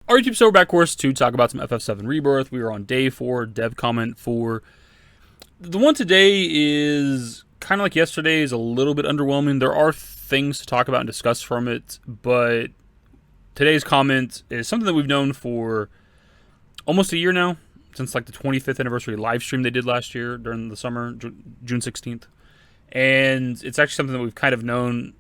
Our YouTube, so we're back, of course, to talk about some FF7 Rebirth. We are on day 4, dev comment 4. The one today is kind of like yesterday, is a little bit underwhelming. There are things to talk about and discuss from it, but today's comment is something that we've known for almost a year now, since like the 25th anniversary live stream they did last year during the summer, June 16th. And it's actually something that we've kind of known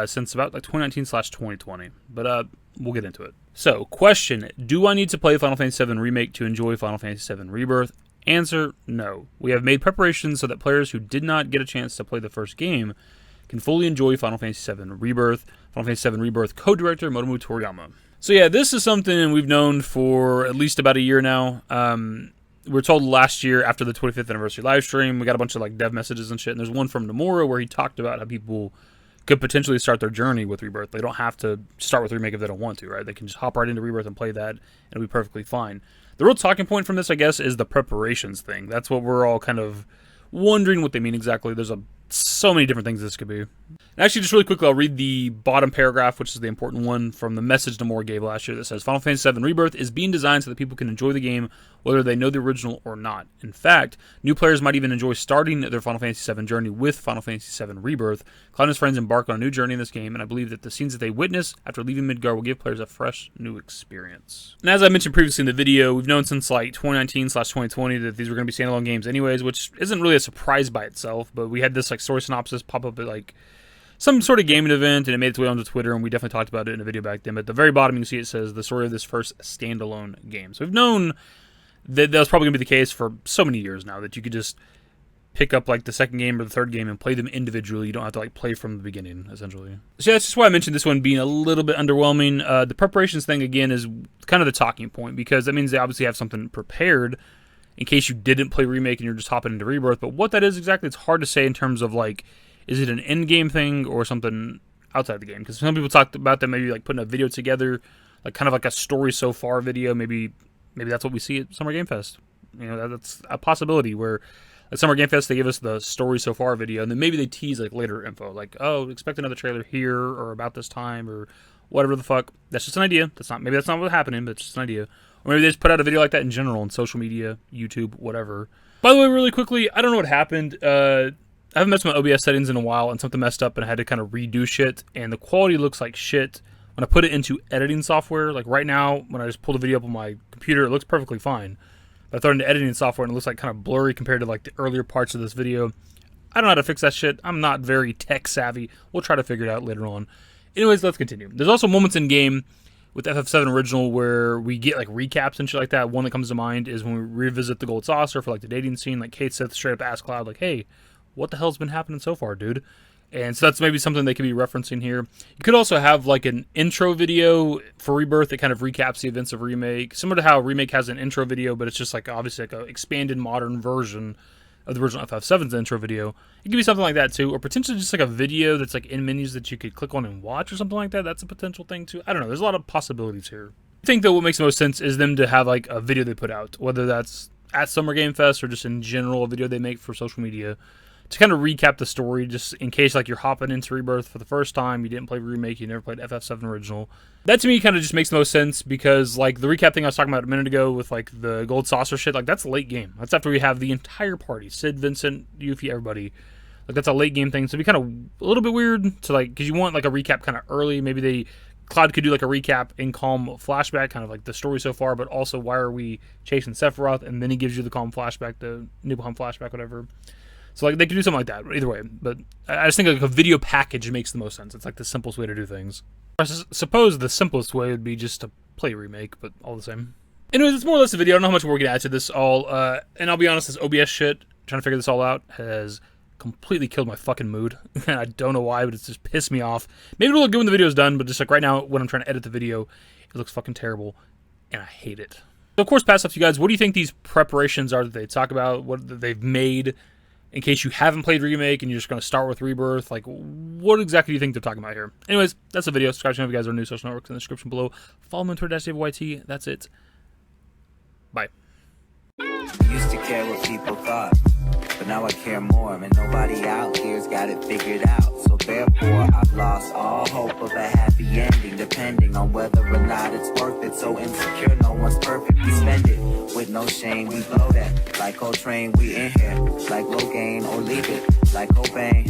since about like 2019/2020, but we'll get into it. So, question, do I need to play Final Fantasy VII Remake to enjoy Final Fantasy VII Rebirth? Answer, no. We have made preparations so that players who did not get a chance to play the first game can fully enjoy Final Fantasy VII Rebirth. Final Fantasy VII Rebirth co-director Motomu Toriyama. So yeah, this is something we've known for at least about a year now. We were told last year after the 25th anniversary live stream, we got a bunch of like dev messages and shit, and there's one from Nomura where he talked about how people could potentially start their journey with Rebirth. They don't have to start with Remake if they don't want to, right? They can just hop right into Rebirth and play that, and it'll be perfectly fine. The real talking point from this, I guess, is the preparations thing. That's what we're all kind of wondering what they mean exactly. There's so many different things this could be. And actually, just really quickly, I'll read the bottom paragraph, which is the important one from the message Nomura gave last year that says, Final Fantasy VII Rebirth is being designed so that people can enjoy the game whether they know the original or not. In fact, new players might even enjoy starting their Final Fantasy VII journey with Final Fantasy VII Rebirth. Cloud and his friends embark on a new journey in this game, and I believe that the scenes that they witness after leaving Midgar will give players a fresh, new experience. And as I mentioned previously in the video, we've known since like 2019/2020 that these were going to be standalone games anyways, which isn't really a surprise by itself, but we had this like story synopsis pop up at like some sort of gaming event, and it made its way onto Twitter, and we definitely talked about it in a video back then. But at the very bottom, you can see it says the story of this first standalone game. So we've known that was probably going to be the case for so many years now, that you could just pick up like the second game or the third game and play them individually. You don't have to like play from the beginning, essentially. So yeah, that's just why I mentioned this one being a little bit underwhelming. The preparations thing, again, is kind of the talking point, because that means they obviously have something prepared in case you didn't play Remake and you're just hopping into Rebirth. But what that is exactly, it's hard to say in terms of like, is it an in-game thing or something outside the game? Because some people talked about that maybe like putting a video together, like kind of like a story so far video. Maybe that's what we see at Summer Game Fest. You know, that's a possibility where at Summer Game Fest they give us the story so far video, and then maybe they tease like later info, like, oh, expect another trailer here or about this time or whatever the fuck. That's just an idea. Maybe that's not what's happening, but it's just an idea. Or maybe they just put out a video like that in general on social media, YouTube, whatever. By the way, really quickly, I don't know what happened. I haven't messed with my OBS settings in a while, and something messed up, and I had to kind of redo shit, and the quality looks like shit when I put it into editing software. Like right now, when I just pull the video up on my computer, it looks perfectly fine. But I throw it into editing software, and it looks like kind of blurry compared to like the earlier parts of this video. I don't know how to fix that shit. I'm not very tech savvy. We'll try to figure it out later on. Anyways, let's continue. There's also moments in game with FF7 Original where we get like recaps and shit like that. One that comes to mind is when we revisit the Gold Saucer for like the dating scene. Like Kate Sith straight up asked Cloud, like, hey, what the hell's been happening so far, dude? And so that's maybe something they could be referencing here. You could also have like an intro video for Rebirth that kind of recaps the events of Remake. Similar to how Remake has an intro video, but it's just like obviously like an expanded modern version of the original FF7's intro video. It could be something like that too. Or potentially just like a video that's like in menus that you could click on and watch or something like that. That's a potential thing too. I don't know. There's a lot of possibilities here. I think that what makes the most sense is them to have like a video they put out, whether that's at Summer Game Fest or just in general a video they make for social media, to kind of recap the story, just in case like you're hopping into Rebirth for the first time, you didn't play Remake, you never played FF7 Original. That to me kind of just makes the most sense, because like the recap thing I was talking about a minute ago with like the Gold Saucer shit, like that's a late game. That's after we have the entire party, Sid, Vincent, Yuffie, everybody. Like that's a late game thing, so it'd be kind of a little bit weird to like, because you want like a recap kind of early. Maybe Cloud could do like a recap in calm flashback, kind of like the story so far, but also why are we chasing Sephiroth, and then he gives you the calm flashback, the Nibelheim flashback, whatever. So like they could do something like that, either way. But I just think like a video package makes the most sense. It's like the simplest way to do things. I suppose the simplest way would be just to play Remake, but all the same. Anyways, it's more or less a video. I don't know how much we're going to add to this all. And I'll be honest, this OBS shit, trying to figure this all out, has completely killed my fucking mood. And I don't know why, but it's just pissed me off. Maybe it'll look good when the video's done, but just like right now when I'm trying to edit the video, it looks fucking terrible. And I hate it. So of course, pass off to you guys. What do you think these preparations are that they talk about? What they've made? In case you haven't played Remake and you're just going to start with Rebirth, like, what exactly do you think they're talking about here? Anyways, that's the video. Subscribe to if you guys are new. Social networks in the description below. Follow me on Twitter, @DavidYT. That's it. Bye. Used to care what people thought. but now I care more, and nobody out here's got it figured out. So therefore, I've lost all hope of a happy ending, depending on whether or not it's worth it. So insecure, no one's perfect. We spend it with no shame, we blow that. Like Coltrane, we in here. Like Logain or leave it. Like Cobain,